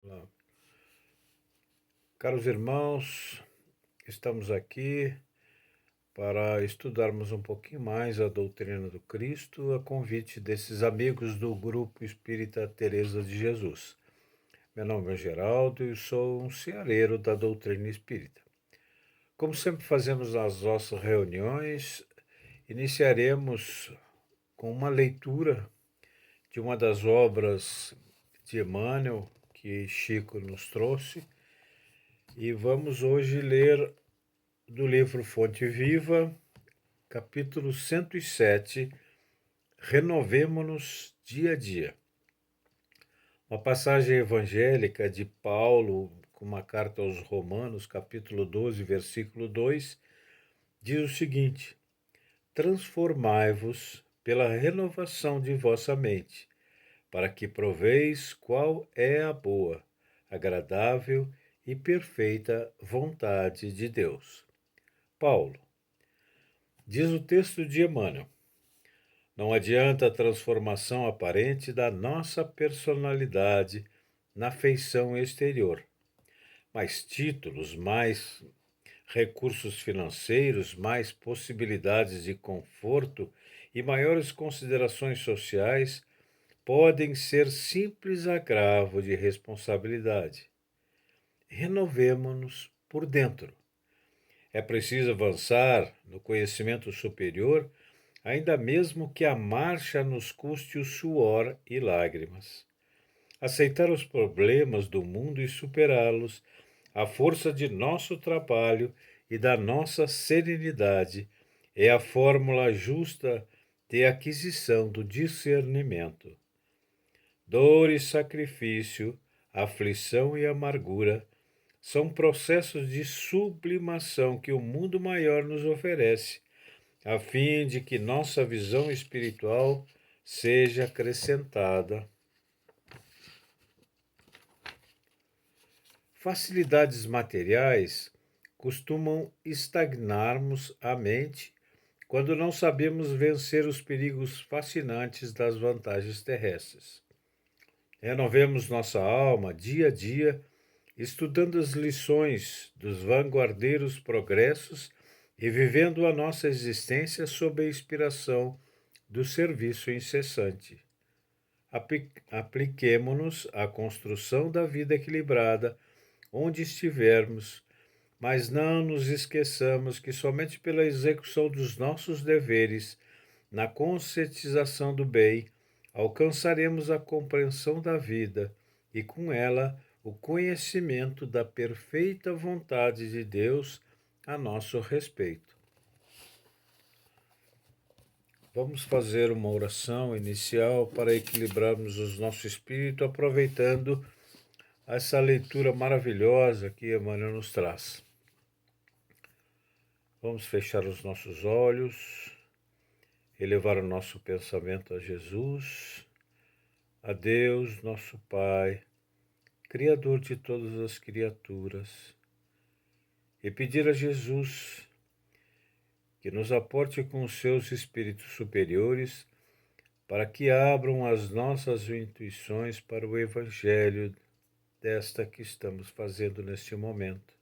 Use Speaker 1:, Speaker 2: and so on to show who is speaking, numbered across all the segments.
Speaker 1: Olá. Caros irmãos, estamos aqui para estudarmos um pouquinho mais a doutrina do Cristo, a convite desses amigos do Grupo Espírita Teresa de Jesus. Meu nome é Geraldo e sou um ceareiro da doutrina espírita. Como sempre fazemos nas nossas reuniões, iniciaremos com uma leitura de uma das obras de Emmanuel que Chico nos trouxe, e vamos hoje ler do livro Fonte Viva, capítulo 107, Renovemo-nos dia a dia. Uma passagem evangélica de Paulo, com uma carta aos Romanos, capítulo 12, versículo 2, diz o seguinte: transformai-vos pela renovação de vossa mente, para que proveis qual é a boa, agradável e perfeita vontade de Deus. Paulo. Diz o texto de Emmanuel: não adianta a transformação aparente da nossa personalidade na feição exterior. Mais títulos, mais recursos financeiros, mais possibilidades de conforto e maiores considerações sociais podem ser simples agravo de responsabilidade. Renovemo-nos por dentro. É preciso avançar no conhecimento superior, ainda mesmo que a marcha nos custe o suor e lágrimas. Aceitar os problemas do mundo e superá-los, à força de nosso trabalho e da nossa serenidade, é a fórmula justa de aquisição do discernimento. Dor e sacrifício, aflição e amargura são processos de sublimação que o mundo maior nos oferece, a fim de que nossa visão espiritual seja acrescentada. Facilidades materiais costumam estagnarmos a mente quando não sabemos vencer os perigos fascinantes das vantagens terrestres. Renovemos nossa alma dia a dia, estudando as lições dos vanguardeiros progressos e vivendo a nossa existência sob a inspiração do serviço incessante. Apliquemo-nos à construção da vida equilibrada onde estivermos, mas não nos esqueçamos que somente pela execução dos nossos deveres, na conscientização do bem, alcançaremos a compreensão da vida e, com ela, o conhecimento da perfeita vontade de Deus a nosso respeito. Vamos fazer uma oração inicial para equilibrarmos o nosso espírito, aproveitando essa leitura maravilhosa que Emmanuel nos traz. Vamos fechar os nossos olhos, elevar o nosso pensamento a Jesus, a Deus, nosso Pai, Criador de todas as criaturas, e pedir a Jesus que nos aporte com os seus espíritos superiores para que abram as nossas intuições para o Evangelho desta que estamos fazendo neste momento.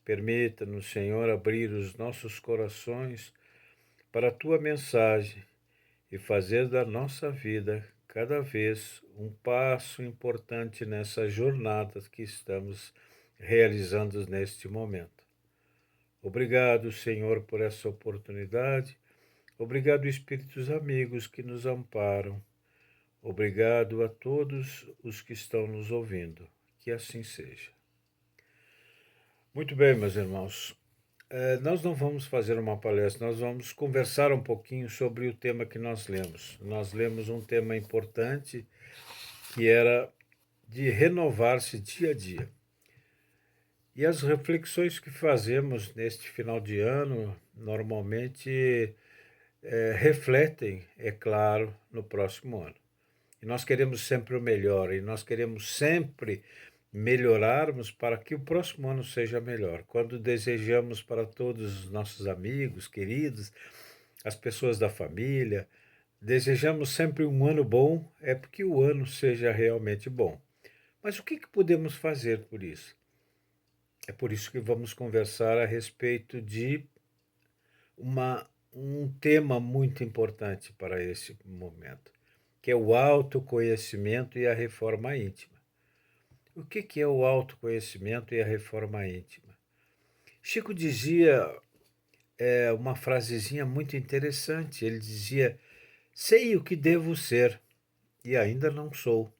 Speaker 1: Permita-nos, Senhor, abrir os nossos corações para a Tua mensagem e fazer da nossa vida cada vez um passo importante nessa jornada que estamos realizando neste momento. Obrigado, Senhor, por essa oportunidade. Obrigado, Espíritos amigos que nos amparam. Obrigado a todos os que estão nos ouvindo. Que assim seja. Muito bem, meus irmãos. Nós não vamos fazer uma palestra, nós vamos conversar um pouquinho sobre o tema que nós lemos. Nós lemos um tema importante que era de renovar-se dia a dia. E as reflexões que fazemos neste final de ano, normalmente refletem, é claro, no próximo ano. E nós queremos sempre o melhor, e nós queremos sempre melhorarmos para que o próximo ano seja melhor. Quando desejamos para todos os nossos amigos, queridos, as pessoas da família, desejamos sempre um ano bom, é porque o ano seja realmente bom. Mas o que podemos fazer por isso? É por isso que vamos conversar a respeito de um tema muito importante para esse momento, que é o autoconhecimento e a reforma íntima. O que é o autoconhecimento e a reforma íntima? Chico dizia uma frasezinha muito interessante. Ele dizia: sei o que devo ser e ainda não sou,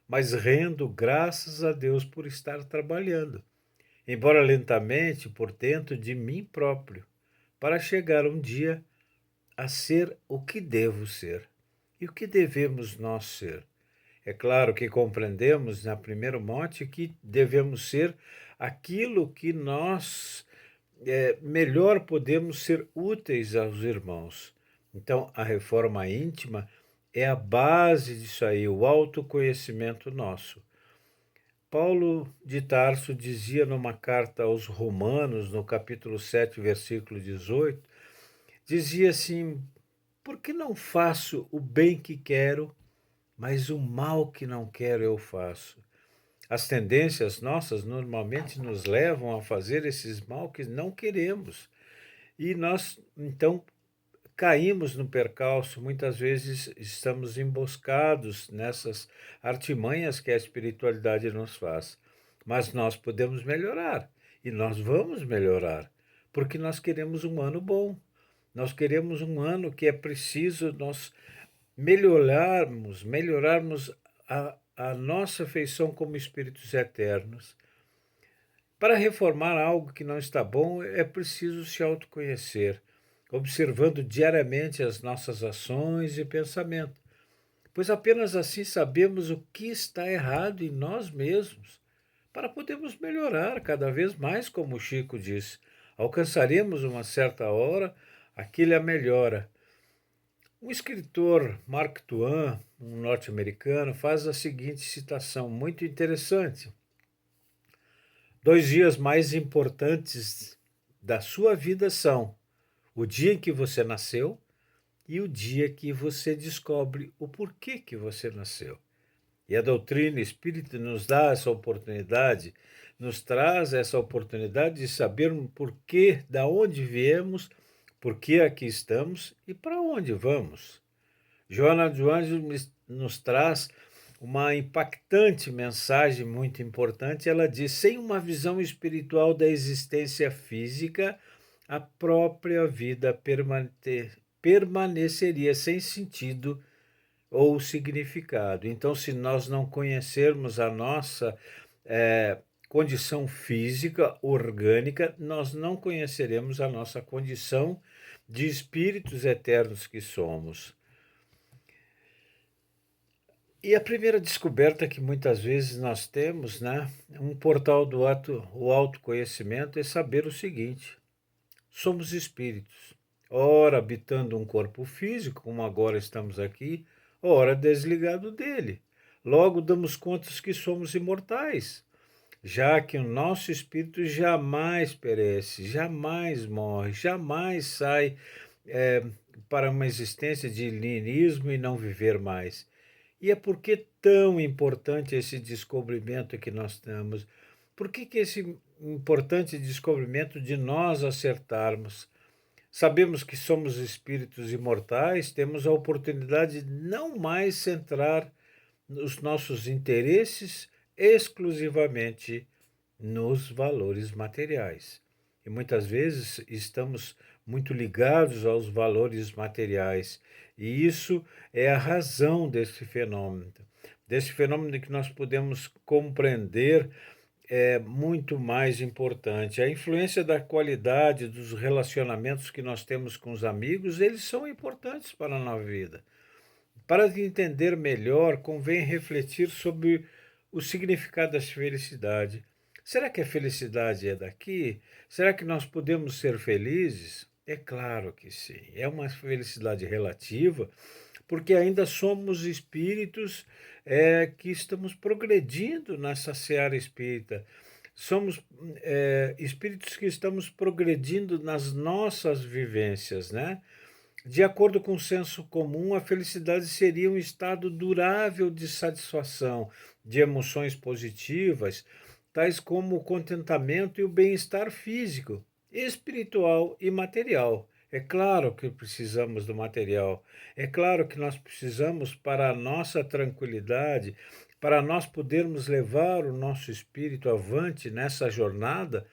Speaker 1: mas rendo graças a Deus por estar trabalhando, embora lentamente, por dentro de mim próprio, para chegar um dia a ser o que devo ser. E o que devemos nós ser? É claro que compreendemos, na primeiro mote, que devemos ser aquilo que nós melhor podemos ser úteis aos irmãos. Então, a reforma íntima é a base disso aí, o autoconhecimento nosso. Paulo de Tarso dizia numa carta aos Romanos, no capítulo 7, versículo 18, dizia assim: por que não faço o bem que quero, mas o mal que não quero eu faço? As tendências nossas normalmente nos levam a fazer esses mal que não queremos. E nós, então, caímos no percalço, muitas vezes estamos emboscados nessas artimanhas que a espiritualidade nos faz. Mas nós podemos melhorar, e nós vamos melhorar, porque nós queremos um ano bom. Nós queremos um ano que é preciso nós melhorarmos a nossa feição como espíritos eternos. Para reformar algo que não está bom, é preciso se autoconhecer, observando diariamente as nossas ações e pensamentos, pois apenas assim sabemos o que está errado em nós mesmos, para podermos melhorar cada vez mais, como o Chico disse. Alcançaremos uma certa hora aquilo é a melhora. Um escritor, Mark Twain, um norte-americano, faz a seguinte citação muito interessante: 2 dias mais importantes da sua vida são o dia em que você nasceu e o dia que você descobre o porquê que você nasceu. E a doutrina espírita nos dá essa oportunidade, nos traz essa oportunidade de sabermos porquê, da onde viemos, por que aqui estamos e para onde vamos. Joana de Anjos nos traz uma impactante mensagem muito importante. Ela diz: sem uma visão espiritual da existência física, a própria vida permaneceria sem sentido ou significado. Então, se nós não conhecermos a nossa condição física, orgânica, nós não conheceremos a nossa condição de espíritos eternos que somos. E a primeira descoberta que muitas vezes nós temos, né, um portal do o autoconhecimento, é saber o seguinte: somos espíritos, ora habitando um corpo físico, como agora estamos aqui, ora desligado dele. Logo damos contas que somos imortais, já que o nosso espírito jamais perece, jamais morre, jamais sai eh, para uma existência de linismo e não viver mais. E é porque tão importante esse descobrimento que nós temos? Por que esse importante descobrimento de nós acertarmos? Sabemos que somos espíritos imortais, temos a oportunidade de não mais centrar os nossos interesses exclusivamente nos valores materiais. E muitas vezes estamos muito ligados aos valores materiais, e isso é a razão desse fenômeno que nós podemos compreender é muito mais importante. A influência da qualidade dos relacionamentos que nós temos com os amigos, eles são importantes para a nossa vida. Para entender melhor, convém refletir sobre o significado da felicidade. Será que a felicidade é daqui? Será que nós podemos ser felizes? É claro que sim. É uma felicidade relativa, porque ainda somos espíritos que estamos progredindo nessa seara espírita. Somos espíritos que estamos progredindo nas nossas vivências, né? De acordo com o senso comum, a felicidade seria um estado durável de satisfação, de emoções positivas, tais como o contentamento e o bem-estar físico, espiritual e material. É claro que precisamos do material, é claro que nós precisamos para a nossa tranquilidade, para nós podermos levar o nosso espírito avante nessa jornada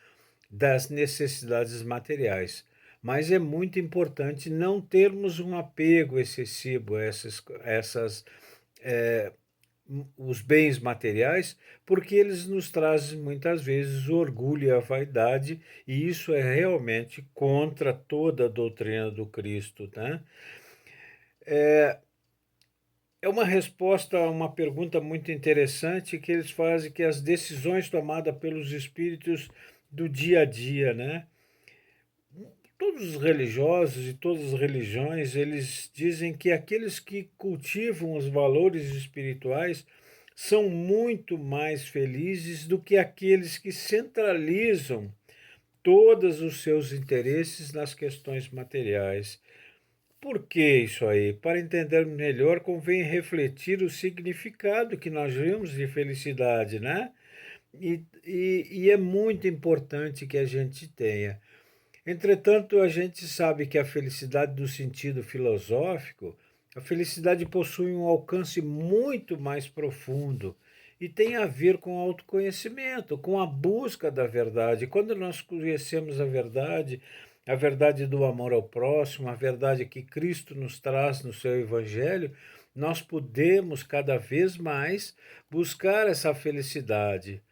Speaker 1: das necessidades materiais. Mas é muito importante não termos um apego excessivo a eh, os bens materiais, porque eles nos trazem muitas vezes o orgulho e a vaidade, e isso é realmente contra toda a doutrina do Cristo, né? É uma resposta a uma pergunta muito interessante que eles fazem, que as decisões tomadas pelos espíritos do dia a dia, né? Todos os religiosos e todas as religiões, eles dizem que aqueles que cultivam os valores espirituais são muito mais felizes do que aqueles que centralizam todos os seus interesses nas questões materiais. Por que isso aí? Para entender melhor, convém refletir o significado que nós vemos de felicidade, né? E é muito importante que a gente tenha. Entretanto, a gente sabe que a felicidade, do sentido filosófico, a felicidade possui um alcance muito mais profundo e tem a ver com o autoconhecimento, com a busca da verdade. Quando nós conhecemos a verdade do amor ao próximo, a verdade que Cristo nos traz no seu Evangelho, nós podemos cada vez mais buscar essa felicidade.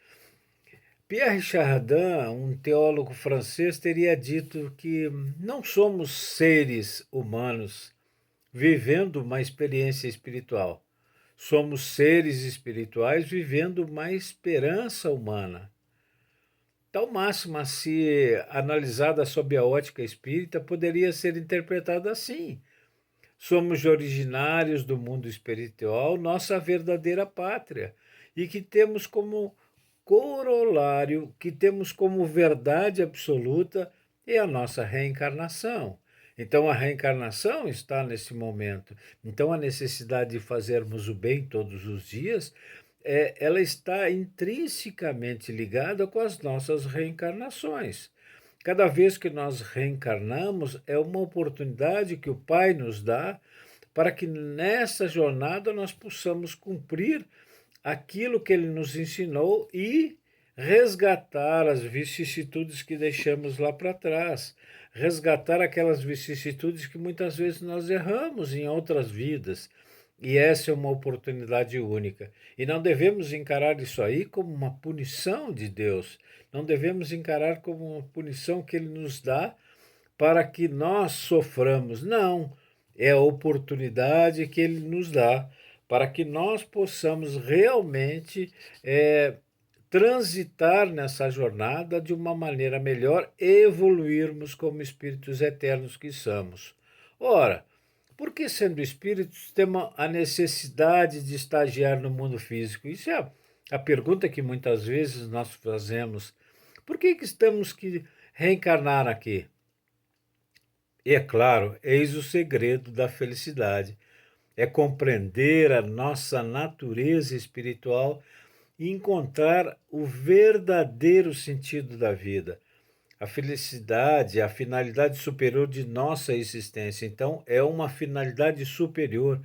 Speaker 1: Pierre Chardin, um teólogo francês, teria dito que não somos seres humanos vivendo uma experiência espiritual. Somos seres espirituais vivendo uma esperança humana. Tal máxima, se analisada sob a ótica espírita, poderia ser interpretada assim: somos originários do mundo espiritual, nossa verdadeira pátria, e que temos como corolário, que temos como verdade absoluta, é a nossa reencarnação. Então a reencarnação está nesse momento. Então a necessidade de fazermos o bem todos os dias, ela está intrinsecamente ligada com as nossas reencarnações. Cada vez que nós reencarnamos, é uma oportunidade que o Pai nos dá para que nessa jornada nós possamos cumprir aquilo que ele nos ensinou e resgatar as vicissitudes que deixamos lá para trás, resgatar aquelas vicissitudes que muitas vezes nós erramos em outras vidas. E essa é uma oportunidade única. E não devemos encarar isso aí como uma punição de Deus. Não devemos encarar como uma punição que Ele nos dá para que nós soframos. Não. É a oportunidade que Ele nos dá para que nós possamos realmente transitar nessa jornada de uma maneira melhor e evoluirmos como espíritos eternos que somos. Ora, por que, sendo espíritos, temos a necessidade de estagiar no mundo físico? Isso é a pergunta que muitas vezes nós fazemos. Por que estamos que reencarnar aqui? E é claro, eis o segredo da felicidade. É compreender a nossa natureza espiritual e encontrar o verdadeiro sentido da vida. A felicidade é a finalidade superior de nossa existência. Então, é uma finalidade superior.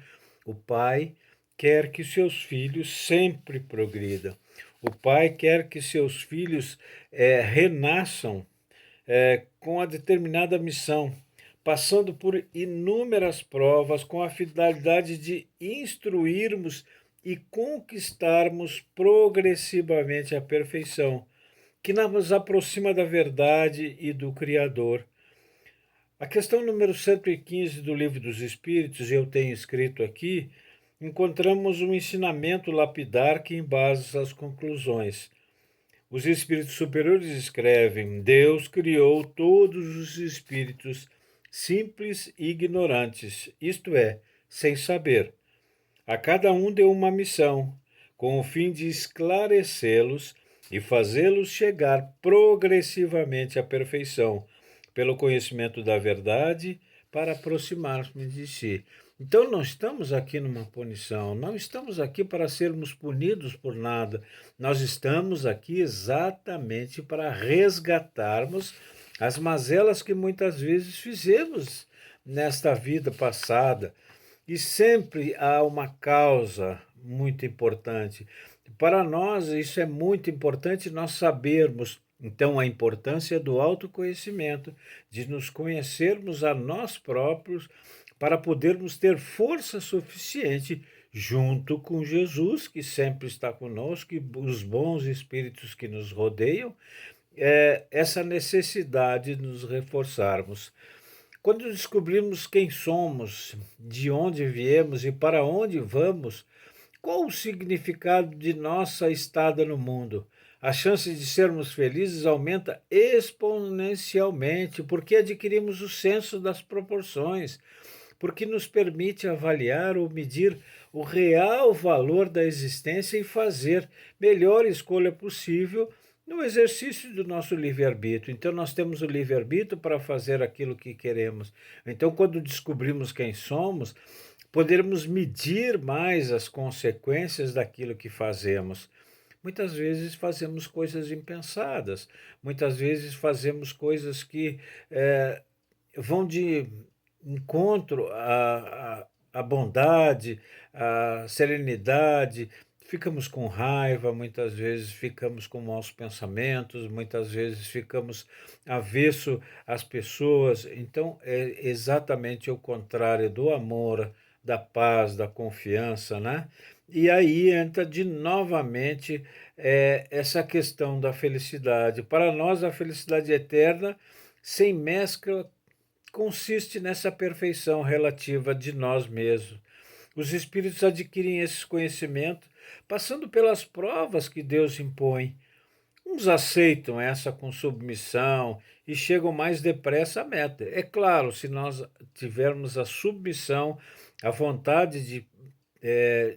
Speaker 1: O Pai quer que seus filhos sempre progridam. O Pai quer que seus filhos renasçam com a determinada missão, passando por inúmeras provas com a finalidade de instruirmos e conquistarmos progressivamente a perfeição, que nos aproxima da verdade e do Criador. A questão número 115 do Livro dos Espíritos, eu tenho escrito aqui, encontramos um ensinamento lapidar que embasa as conclusões. Os espíritos superiores escrevem: Deus criou todos os espíritos simples e ignorantes, isto é, sem saber. A cada um deu uma missão, com o fim de esclarecê-los e fazê-los chegar progressivamente à perfeição, pelo conhecimento da verdade, para aproximarmos de si. Então, não estamos aqui numa punição, não estamos aqui para sermos punidos por nada, nós estamos aqui exatamente para resgatarmos as mazelas que muitas vezes fizemos nesta vida passada. E sempre há uma causa muito importante. Para nós, isso é muito importante nós sabermos. Então, a importância do autoconhecimento, de nos conhecermos a nós próprios, para podermos ter força suficiente junto com Jesus, que sempre está conosco, e os bons espíritos que nos rodeiam, essa necessidade de nos reforçarmos. Quando descobrimos quem somos, de onde viemos e para onde vamos, qual o significado de nossa estada no mundo? A chance de sermos felizes aumenta exponencialmente, porque adquirimos o senso das proporções, porque nos permite avaliar ou medir o real valor da existência e fazer melhor escolha possível no exercício do nosso livre-arbítrio. Então, nós temos o livre-arbítrio para fazer aquilo que queremos. Então, quando descobrimos quem somos, podermos medir mais as consequências daquilo que fazemos. Muitas vezes fazemos coisas impensadas, muitas vezes fazemos coisas que vão de encontro à bondade, à serenidade. Ficamos com raiva, muitas vezes ficamos com maus pensamentos, muitas vezes ficamos avesso às pessoas. Então, é exatamente o contrário do amor, da paz, da confiança, né? E aí entra de novamente essa questão da felicidade. Para nós, a felicidade eterna, sem mescla, consiste nessa perfeição relativa de nós mesmos. Os espíritos adquirem esse conhecimento passando pelas provas que Deus impõe. Uns aceitam essa com submissão e chegam mais depressa à meta. É claro, se nós tivermos a submissão, a vontade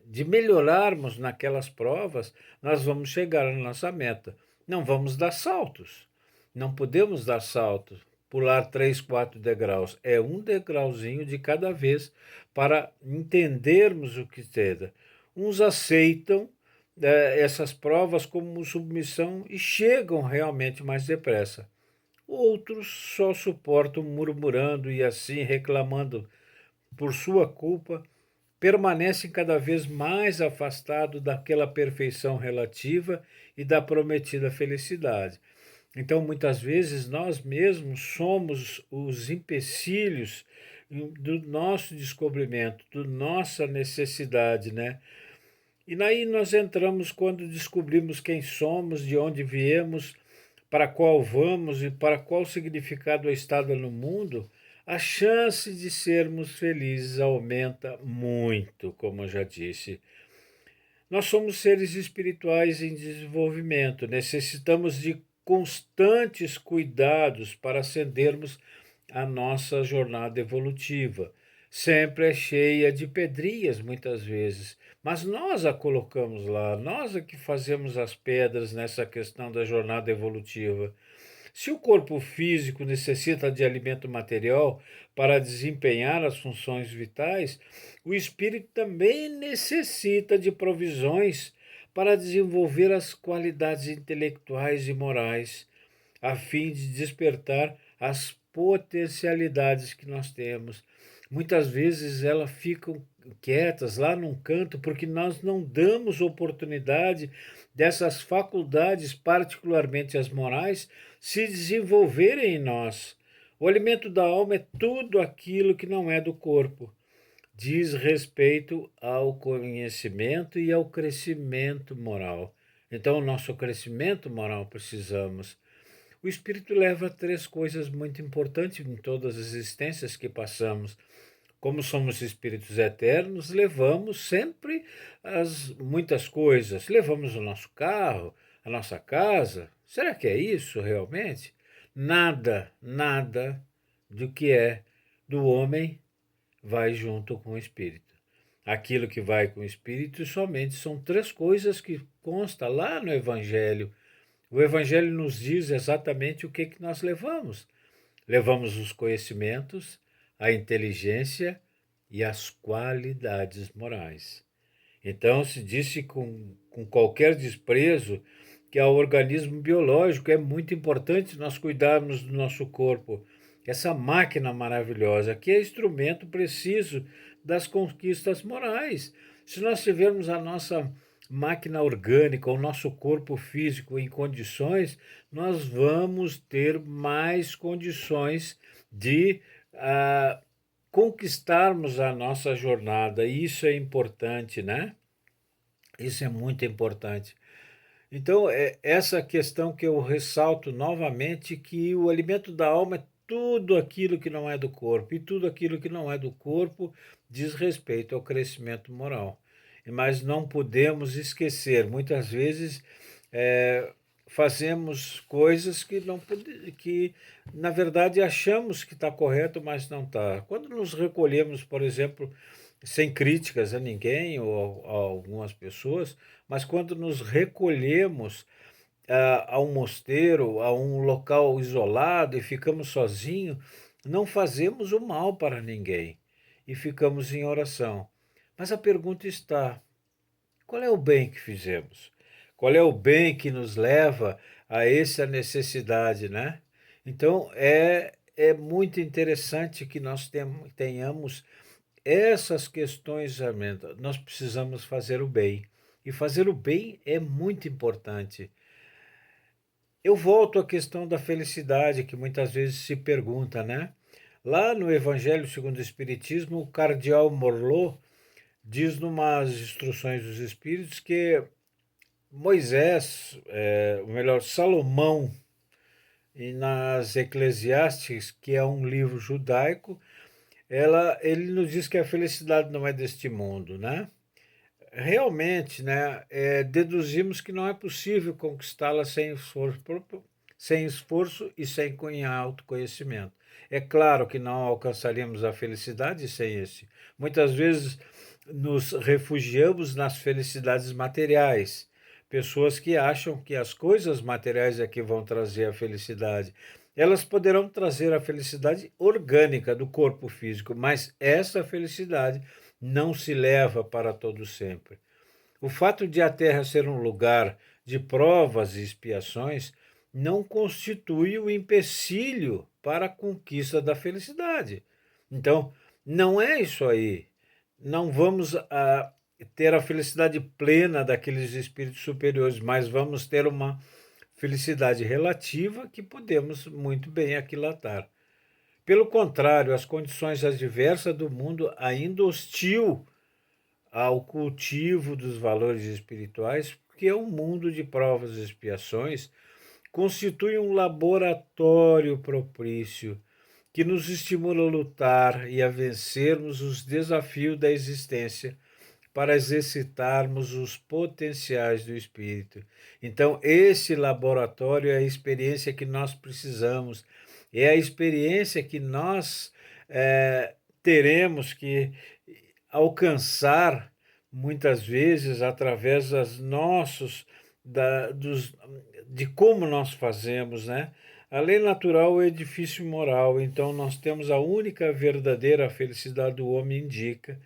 Speaker 1: de melhorarmos naquelas provas, nós vamos chegar à nossa meta. Não vamos dar saltos. Não podemos dar saltos, pular 3, 4 degraus. É um degrauzinho de cada vez para entendermos o que seja. Uns aceitam essas provas como submissão e chegam realmente mais depressa. Outros só suportam murmurando e assim reclamando por sua culpa, permanecem cada vez mais afastados daquela perfeição relativa e da prometida felicidade. Então, muitas vezes, nós mesmos somos os empecilhos do nosso descobrimento, da nossa necessidade, né? E aí nós entramos quando descobrimos quem somos, de onde viemos, para qual vamos e para qual significado a estada no mundo, a chance de sermos felizes aumenta muito, como eu já disse. Nós somos seres espirituais em desenvolvimento, necessitamos de constantes cuidados para ascendermos a nossa jornada evolutiva. Sempre é cheia de pedrinhas, muitas vezes, mas nós a colocamos lá, nós é que fazemos as pedras nessa questão da jornada evolutiva. Se o corpo físico necessita de alimento material para desempenhar as funções vitais, o espírito também necessita de provisões para desenvolver as qualidades intelectuais e morais, a fim de despertar as potencialidades que nós temos. Muitas vezes elas ficam quietas lá num canto porque nós não damos oportunidade dessas faculdades, particularmente as morais, se desenvolverem em nós. O alimento da alma é tudo aquilo que não é do corpo. Diz respeito ao conhecimento e ao crescimento moral. Então, o nosso crescimento moral precisamos. O Espírito leva a 3 coisas muito importantes em todas as existências que passamos. Como somos espíritos eternos, levamos sempre muitas coisas. Levamos o nosso carro, a nossa casa. Será que é isso realmente? Nada, nada do que é do homem vai junto com o espírito. Aquilo que vai com o espírito somente são 3 coisas que consta lá no Evangelho. O Evangelho nos diz exatamente o que nós levamos. Levamos os conhecimentos, a inteligência e as qualidades morais. Então, se disse com qualquer desprezo que ao organismo biológico é muito importante nós cuidarmos do nosso corpo, essa máquina maravilhosa, que é instrumento preciso das conquistas morais. Se nós tivermos a nossa máquina orgânica, o nosso corpo físico em condições, nós vamos ter mais condições de conquistarmos a nossa jornada. Isso é importante, né? Isso é muito importante. Então, é essa questão que eu ressalto novamente, que o alimento da alma é tudo aquilo que não é do corpo, e tudo aquilo que não é do corpo diz respeito ao crescimento moral. Mas não podemos esquecer, muitas vezes é, fazemos coisas que não que na verdade achamos que está correto, mas não está. Quando nos recolhemos, por exemplo, sem críticas a ninguém ou a algumas pessoas, mas quando nos recolhemos a um mosteiro, a um local isolado e ficamos sozinhos, não fazemos o mal para ninguém e ficamos em oração. Mas a pergunta está: qual é o bem que fizemos? Qual é o bem que nos leva a essa necessidade, né? Então é muito interessante que nós tenhamos essas questões, Armenta. Nós precisamos fazer o bem. E fazer o bem é muito importante. Eu volto à questão da felicidade, que muitas vezes se pergunta, né? Lá no Evangelho segundo o Espiritismo, o cardeal Morlot diz numas instruções dos Espíritos que Moisés, ou melhor, Salomão, e nas Eclesiastes, que é um livro judaico, ele nos diz que a felicidade não é deste mundo, né? Realmente, né, deduzimos que não é possível conquistá-la sem esforço e sem autoconhecimento. É claro que não alcançaríamos a felicidade sem esse. Muitas vezes nos refugiamos nas felicidades materiais. Pessoas que acham que as coisas materiais é que vão trazer a felicidade. Elas poderão trazer a felicidade orgânica do corpo físico, mas essa felicidade não se leva para todo sempre. O fato de a Terra ser um lugar de provas e expiações não constitui o empecilho para a conquista da felicidade. Então, não é isso aí. Não vamos ter a felicidade plena daqueles espíritos superiores, mas vamos ter uma felicidade relativa que podemos muito bem aquilatar. Pelo contrário, as condições adversas do mundo ainda hostil ao cultivo dos valores espirituais, porque é um mundo de provas e expiações, constitui um laboratório propício que nos estimula a lutar e a vencermos os desafios da existência para exercitarmos os potenciais do espírito. Então, esse laboratório é a experiência que nós precisamos, é a experiência que nós teremos que alcançar muitas vezes através das nossos de como nós fazemos, né? A lei natural é edifício moral, então nós temos a única verdadeira felicidade do homem indica.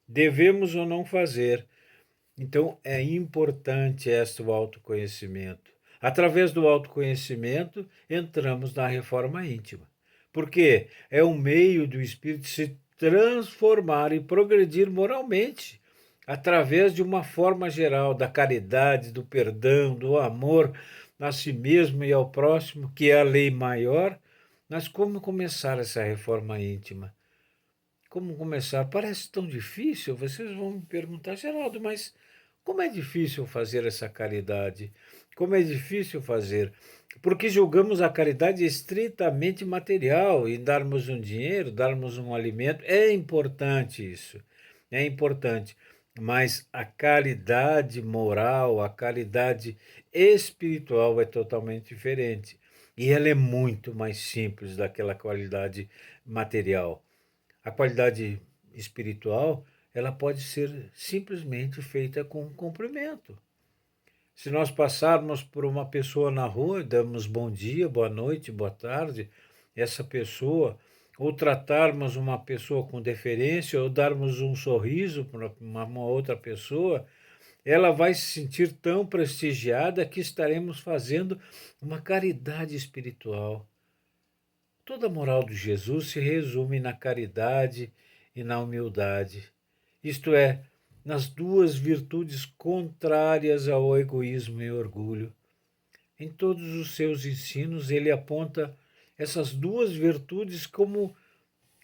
Speaker 1: Devemos ou não fazer. Então é importante este autoconhecimento. Através do autoconhecimento, entramos na reforma íntima. Porque é um meio do espírito se transformar e progredir moralmente, através de uma forma geral da caridade, do perdão, do amor a si mesmo e ao próximo, que é a lei maior. Mas como começar essa reforma íntima? Como começar? Parece tão difícil. Vocês vão me perguntar, Geraldo, mas como é difícil fazer essa caridade? Como é difícil fazer? Porque julgamos a caridade estritamente material, e darmos um dinheiro, darmos um alimento. É importante isso, é importante. Mas a caridade moral, a caridade espiritual é totalmente diferente. E ela é muito mais simples daquela qualidade material. A qualidade espiritual, ela pode ser simplesmente feita com um cumprimento. Se nós passarmos por uma pessoa na rua, damos bom dia, boa noite, boa tarde, essa pessoa, ou tratarmos uma pessoa com deferência, ou darmos um sorriso para uma outra pessoa, ela vai se sentir tão prestigiada que estaremos fazendo uma caridade espiritual. Toda a moral de Jesus se resume na caridade e na humildade, isto é, nas duas virtudes contrárias ao egoísmo e orgulho. Em todos os seus ensinos, ele aponta essas duas virtudes como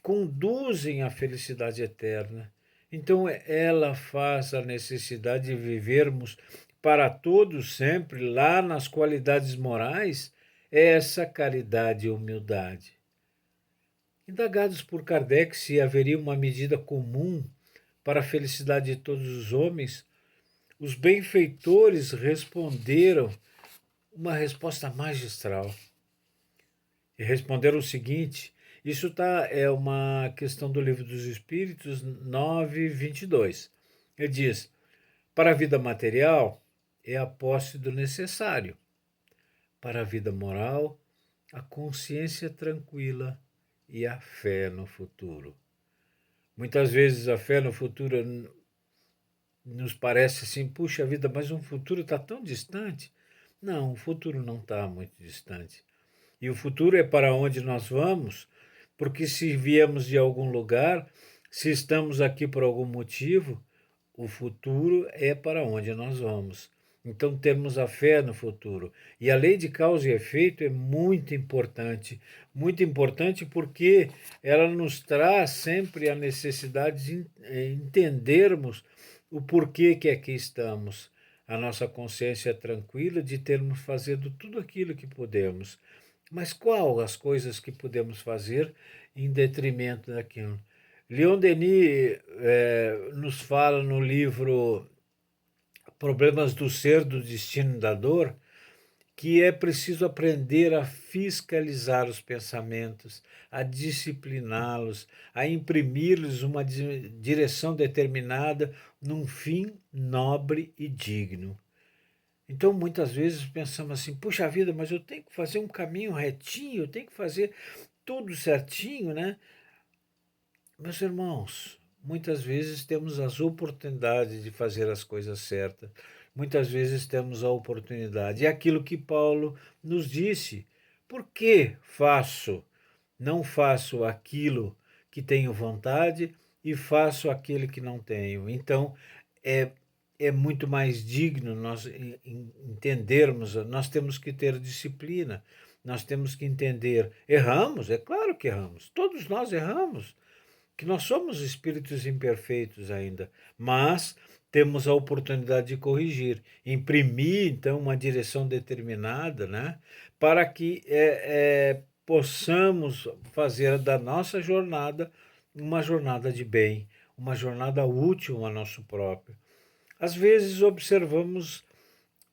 Speaker 1: conduzem à felicidade eterna. Então, ela faz a necessidade de vivermos para todos sempre, lá nas qualidades morais, essa caridade e humildade. Indagados por Kardec se haveria uma medida comum para a felicidade de todos os homens, os benfeitores responderam uma resposta magistral. E responderam o seguinte: é uma questão do Livro dos Espíritos 9:22. Ele diz: para a vida material é a posse do necessário, para a vida moral, a consciência tranquila e a fé no futuro. Muitas vezes a fé no futuro nos parece assim, puxa vida, mas um futuro está tão distante. Não, o futuro não está muito distante. E o futuro é para onde nós vamos, porque se viemos de algum lugar, se estamos aqui por algum motivo, o futuro é para onde nós vamos. Então temos a fé no futuro. E a lei de causa e efeito é muito importante porque ela nos traz sempre a necessidade de entendermos o porquê que aqui estamos. A nossa consciência é tranquila de termos fazendo tudo aquilo que podemos. Mas qual as coisas que podemos fazer em detrimento daquilo? Leon Denis nos fala no livro Problemas do Ser, do Destino e da Dor, que é preciso aprender a fiscalizar os pensamentos, a discipliná-los, a imprimir-lhes uma direção determinada num fim nobre e digno. Então, muitas vezes pensamos assim, puxa vida, mas eu tenho que fazer um caminho retinho, eu tenho que fazer tudo certinho, né? Meus irmãos, muitas vezes temos as oportunidades de fazer as coisas certas, muitas vezes temos a oportunidade. É aquilo que Paulo nos disse: por que não faço aquilo que tenho vontade e faço aquele que não tenho? Então, é, é muito mais digno nós entendermos, nós temos que ter disciplina, nós temos que entender. Erramos, é claro que erramos, todos nós erramos, que nós somos espíritos imperfeitos ainda, mas temos a oportunidade de corrigir, imprimir então uma direção determinada, né, para que possamos fazer da nossa jornada uma jornada de bem, uma jornada útil a nosso próprio. Às vezes observamos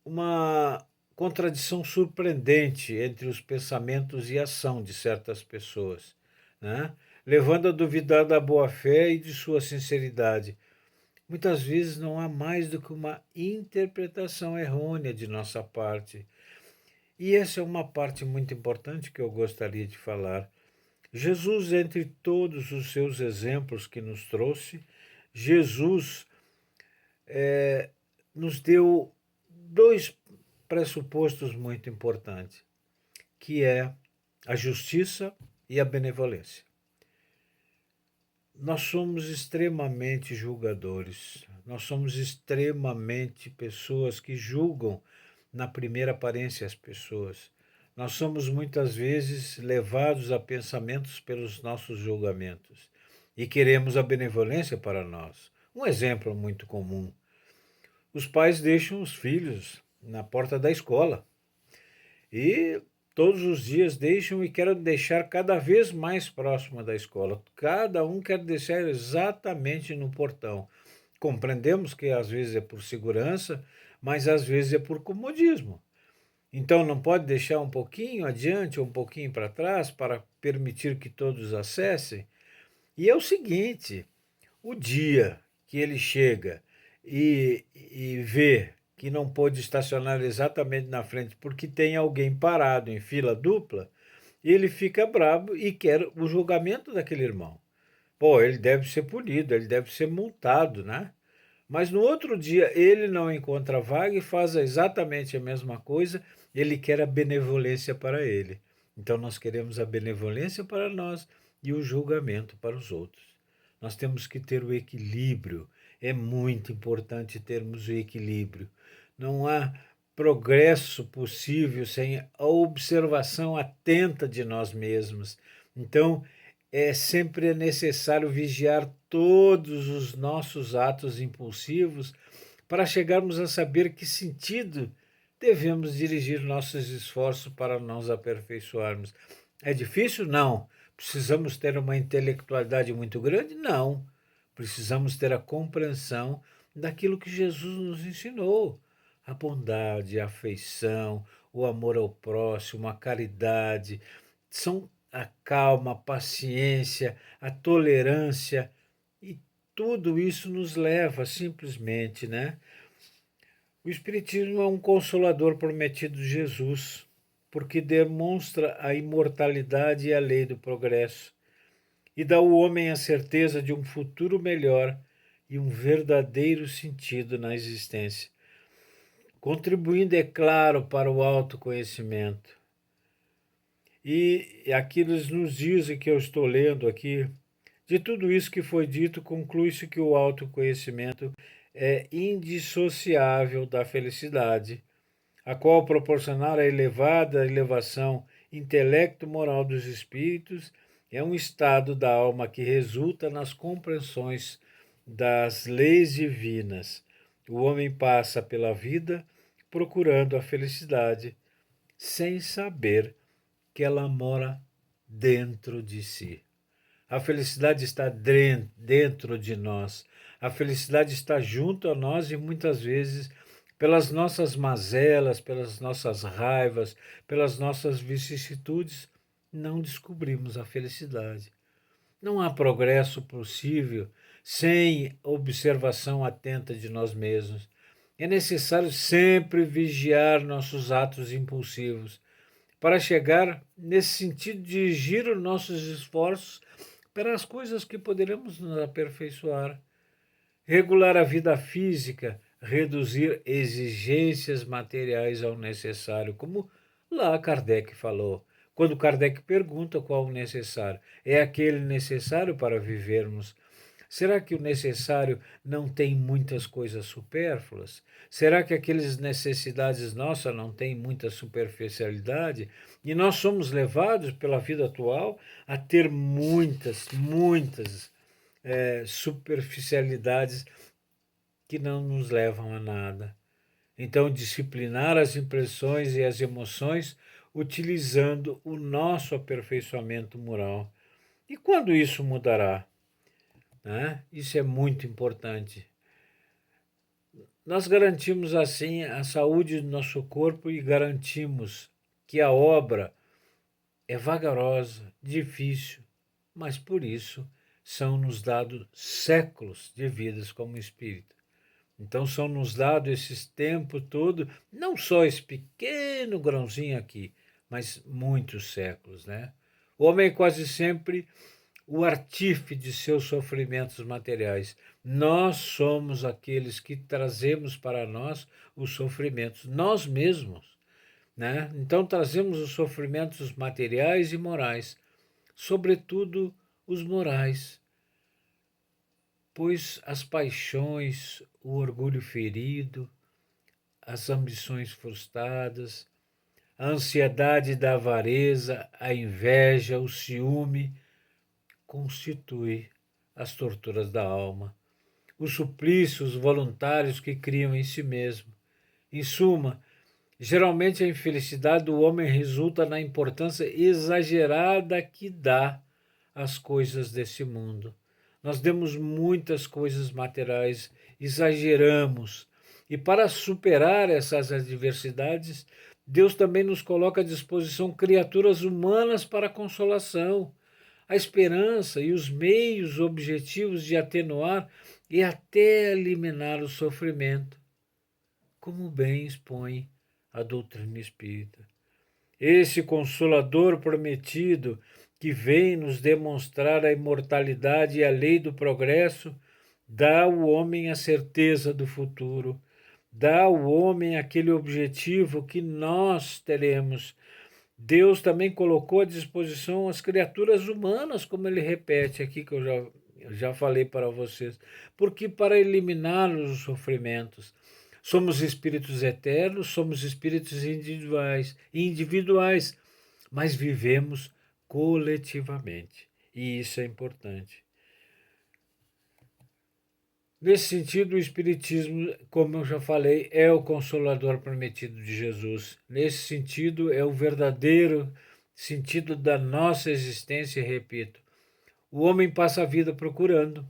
Speaker 1: uma contradição surpreendente entre os pensamentos e a ação de certas pessoas, né? Levando a duvidar da boa-fé e de sua sinceridade. Muitas vezes não há mais do que uma interpretação errônea de nossa parte. E essa é uma parte muito importante que eu gostaria de falar. Jesus, entre todos os seus exemplos que nos trouxe, Jesus nos deu dois pressupostos muito importantes, que é a justiça e a benevolência. Nós somos extremamente julgadores, nós somos extremamente pessoas que julgam na primeira aparência as pessoas. Nós somos muitas vezes levados a pensamentos pelos nossos julgamentos e queremos a benevolência para nós. Um exemplo muito comum: os pais deixam os filhos na porta da escola e todos os dias deixam e querem deixar cada vez mais próximo da escola. Cada um quer deixar exatamente no portão. Compreendemos que às vezes é por segurança, mas às vezes é por comodismo. Então não pode deixar um pouquinho adiante ou um pouquinho para trás para permitir que todos acessem. E é o seguinte: o dia que ele chega e vê que não pôde estacionar exatamente na frente porque tem alguém parado em fila dupla, ele fica bravo e quer o julgamento daquele irmão. Pô, ele deve ser punido, ele deve ser multado, né? Mas no outro dia ele não encontra vaga e faz exatamente a mesma coisa, ele quer a benevolência para ele. Então nós queremos a benevolência para nós e o julgamento para os outros. Nós temos que ter o equilíbrio. É muito importante termos o equilíbrio. Não há progresso possível sem a observação atenta de nós mesmos. Então, é sempre necessário vigiar todos os nossos atos impulsivos para chegarmos a saber que sentido devemos dirigir nossos esforços para nos aperfeiçoarmos. É difícil? Não. Precisamos ter uma intelectualidade muito grande? Não. Precisamos ter a compreensão daquilo que Jesus nos ensinou. A bondade, a afeição, o amor ao próximo, a caridade, são a calma, a paciência, a tolerância, e tudo isso nos leva simplesmente, né? O Espiritismo é um consolador prometido de Jesus, porque demonstra a imortalidade e a lei do progresso, e dá ao homem a certeza de um futuro melhor e um verdadeiro sentido na existência, contribuindo, é claro, para o autoconhecimento. E aqui nos dizem que eu estou lendo aqui, de tudo isso que foi dito, conclui-se que o autoconhecimento é indissociável da felicidade, a qual proporcionar a elevada elevação intelecto-moral dos espíritos é um estado da alma que resulta nas compreensões das leis divinas. O homem passa pela vida procurando a felicidade, sem saber que ela mora dentro de si. A felicidade está dentro de nós. A felicidade está junto a nós e muitas vezes, pelas nossas mazelas, pelas nossas raivas, pelas nossas vicissitudes, não descobrimos a felicidade. Não há progresso possível sem observação atenta de nós mesmos. É necessário sempre vigiar nossos atos impulsivos, para chegar nesse sentido de dirigir os nossos esforços para as coisas que poderemos nos aperfeiçoar, regular a vida física, reduzir exigências materiais ao necessário, como lá Kardec falou. Quando Kardec pergunta qual o necessário, é aquele necessário para vivermos. Será que o necessário não tem muitas coisas supérfluas? Será que aquelas necessidades nossas não têm muita superficialidade? E nós somos levados pela vida atual a ter muitas superficialidades que não nos levam a nada. Então, disciplinar as impressões e as emoções utilizando o nosso aperfeiçoamento moral. E quando isso mudará? Né? Isso é muito importante. Nós garantimos assim a saúde do nosso corpo e garantimos que a obra é vagarosa, difícil, mas por isso são-nos dados séculos de vidas como espírito. Então são-nos dados esses tempos todo, não só esse pequeno grãozinho aqui, mas muitos séculos, né? O homem é quase sempre o artífice de seus sofrimentos materiais. Nós somos aqueles que trazemos para nós os sofrimentos, nós mesmos, né? Então trazemos os sofrimentos materiais e morais, sobretudo os morais, pois as paixões, o orgulho ferido, as ambições frustradas, a ansiedade da avareza, a inveja, o ciúme, constitui as torturas da alma, os suplícios voluntários que criam em si mesmo. Em suma, geralmente a infelicidade do homem resulta na importância exagerada que dá às coisas desse mundo. Nós demos muitas coisas materiais, exageramos. E para superar essas adversidades, Deus também nos coloca à disposição criaturas humanas para a consolação, a esperança e os meios objetivos de atenuar e até eliminar o sofrimento, como bem expõe a doutrina espírita. esse Consolador prometido que vem nos demonstrar a imortalidade e a lei do progresso, dá ao homem a certeza do futuro, dá ao homem aquele objetivo que nós teremos. Deus também colocou à disposição as criaturas humanas, como ele repete aqui, que eu já falei para vocês, porque para eliminar os sofrimentos. Somos espíritos eternos, somos espíritos individuais, mas vivemos coletivamente, e isso é importante. Nesse sentido, o Espiritismo, como eu já falei, é o Consolador prometido de Jesus. Nesse sentido, é o verdadeiro sentido da nossa existência, e repito. O homem passa a vida procurando,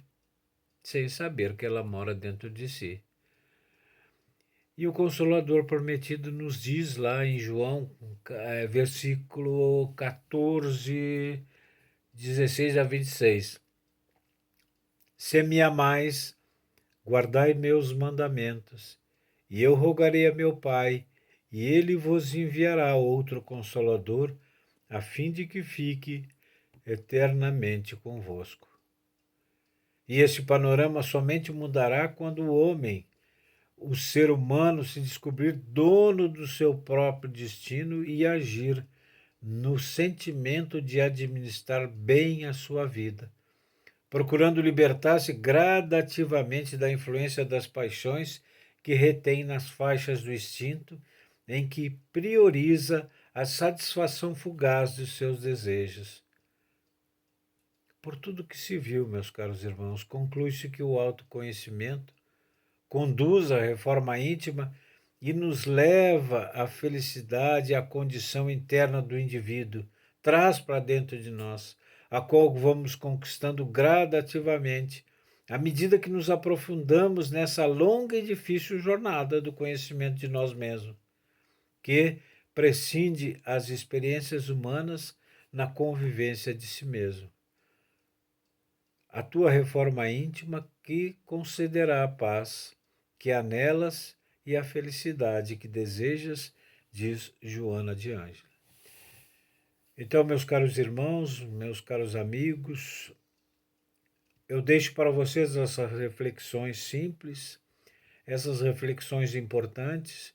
Speaker 1: sem saber que ela mora dentro de si. E o Consolador prometido nos diz lá em João, versículo 14, 16 a 26. Se me amais, guardai meus mandamentos, e eu rogarei a meu Pai, e ele vos enviará outro Consolador, a fim de que fique eternamente convosco. E este panorama somente mudará quando o homem, o ser humano, se descobrir dono do seu próprio destino e agir no sentimento de administrar bem a sua vida, procurando libertar-se gradativamente da influência das paixões que retém nas faixas do instinto, em que prioriza a satisfação fugaz dos seus desejos. Por tudo que se viu, meus caros irmãos, conclui-se que o autoconhecimento conduz à reforma íntima e nos leva à felicidade e à condição interna do indivíduo, traz para dentro de nós, a qual vamos conquistando gradativamente, à medida que nos aprofundamos nessa longa e difícil jornada do conhecimento de nós mesmos, que prescinde as experiências humanas na convivência de si mesmo. A tua reforma íntima que concederá a paz que há nelas e a felicidade que desejas, diz Joana de Ângela. Então, meus caros irmãos, meus caros amigos, eu deixo para vocês essas reflexões simples, essas reflexões importantes,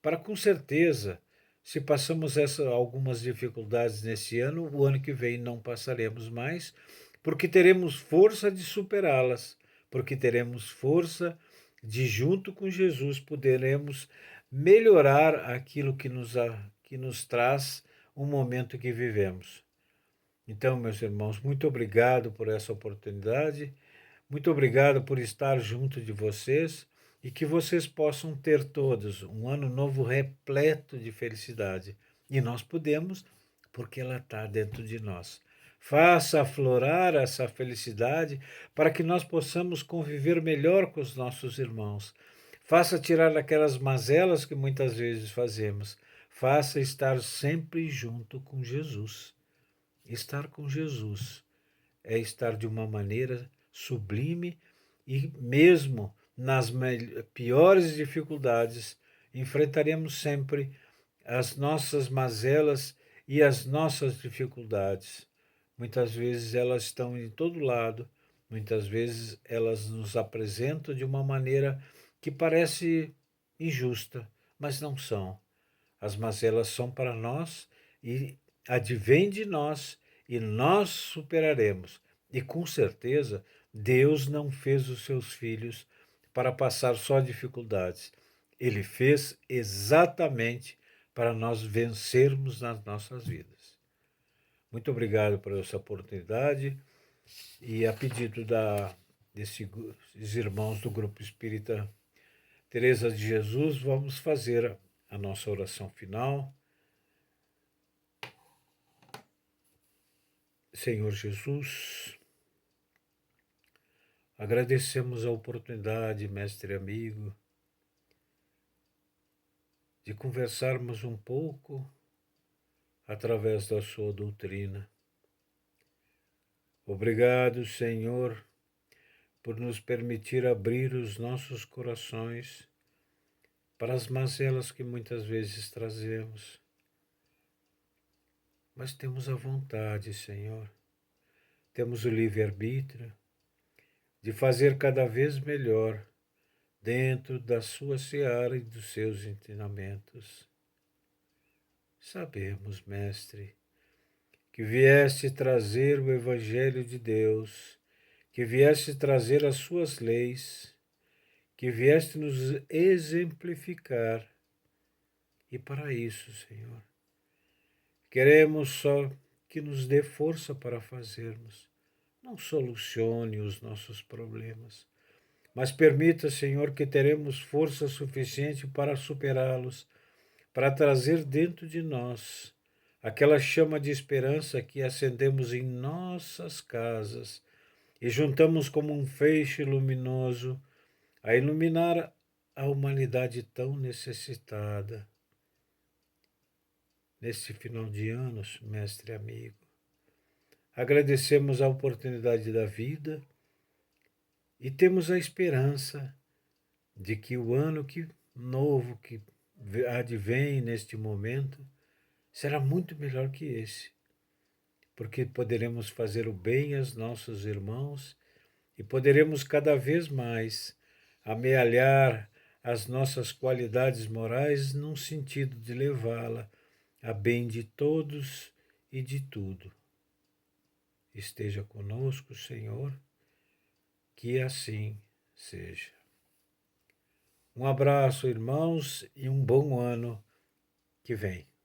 Speaker 1: para com certeza, se passamos algumas dificuldades nesse ano, o ano que vem não passaremos mais, porque teremos força de superá-las, porque teremos força de, junto com Jesus, poderemos melhorar aquilo que nos traz o momento que vivemos. Então, meus irmãos, muito obrigado por essa oportunidade, muito obrigado por estar junto de vocês e que vocês possam ter todos um ano novo repleto de felicidade. E nós podemos, porque ela está dentro de nós. Faça aflorar essa felicidade para que nós possamos conviver melhor com os nossos irmãos. Faça tirar aquelas mazelas que muitas vezes fazemos. Faça estar sempre junto com Jesus. Estar com Jesus é estar de uma maneira sublime e mesmo nas piores dificuldades enfrentaremos sempre as nossas mazelas e as nossas dificuldades. Muitas vezes elas estão em todo lado, muitas vezes elas nos apresentam de uma maneira que parece injusta, mas não são. As mazelas são para nós e advêm de nós e nós superaremos. E com certeza, Deus não fez os seus filhos para passar só dificuldades. Ele fez exatamente para nós vencermos nas nossas vidas. Muito obrigado por essa oportunidade e a pedido desses irmãos do Grupo Espírita Teresa de Jesus, vamos fazer a nossa oração final. Senhor Jesus, agradecemos a oportunidade, mestre amigo, de conversarmos um pouco através da sua doutrina. Obrigado, Senhor, por nos permitir abrir os nossos corações para as mazelas que muitas vezes trazemos. mas temos a vontade, Senhor, temos o livre-arbítrio de fazer cada vez melhor dentro da sua seara e dos seus ensinamentos. Sabemos, Mestre, que vieste trazer o Evangelho de Deus, que vieste trazer as suas leis, que vieste nos exemplificar. E para isso, Senhor, queremos só que nos dê força para fazermos. Não solucione os nossos problemas, mas permita, Senhor, que teremos força suficiente para superá-los, para trazer dentro de nós aquela chama de esperança que acendemos em nossas casas e juntamos como um feixe luminoso a iluminar a humanidade tão necessitada. Neste final de anos, mestre amigo, agradecemos a oportunidade da vida e temos a esperança de que o ano novo que advém neste momento será muito melhor que esse, porque poderemos fazer o bem aos nossos irmãos e poderemos cada vez mais amealhar as nossas qualidades morais num sentido de levá-la a bem de todos e de tudo. Esteja conosco, Senhor, que assim seja. Um abraço, irmãos, e um bom ano que vem.